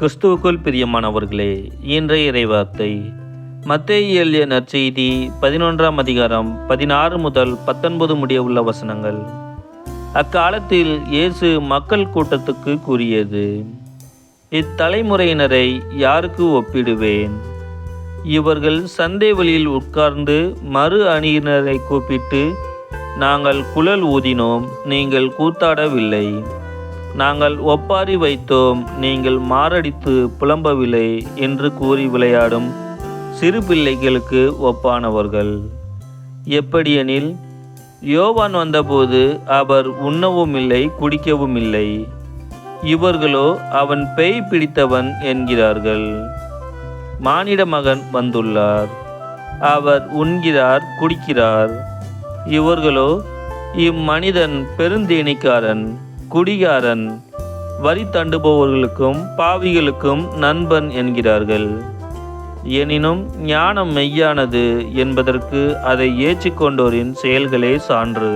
கிறிஸ்துவுக்குள் பிரியமானவர்களே, இன்றைய இறைவார்த்தை மத்தேயு எழுதிய நற்செய்தி 11ஆம் அதிகாரம் 16 முதல் 19 முடிய உள்ள வசனங்கள். அக்காலத்தில் இயேசு மக்கள் கூட்டத்துக்கு கூறியது: இத்தலைமுறையினரை யாருக்கு ஒப்பிடுவேன்? இவர்கள் சந்தை வழியில் உட்கார்ந்து மறு அணியினரை கூப்பிட்டு, நாங்கள் குழல் ஊதினோம், நீங்கள் கூத்தாடவில்லை. நாங்கள் ஒப்பாரி வைத்தோம், நீங்கள் மாரடித்து புலம்பவில்லை என்று கூறி விளையாடும் சிறு பிள்ளைகளுக்கு ஒப்பானவர்கள். எப்படியெனில், யோவான் வந்தபோது அவர் உண்ணவும் இல்லை, குடிக்கவும் இல்லை. இவர்களோ அவன் பேய் பிடித்தவன் என்கிறார்கள். மானிட மகன் வந்துள்ளார், அவர் உண்கிறார், குடிக்கிறார். இவர்களோ இம்மனிதன் பெருந்தேனிக்காரன், குடிகாரன், வரி தண்டுபவர்களுக்கும் பாவிகளுக்கும் நண்பன் என்கிறார்கள். எனினும் ஞானம் மெய்யானது என்பதற்கு அதை ஏற்றுக்கொண்டோரின் செயல்களே சான்று.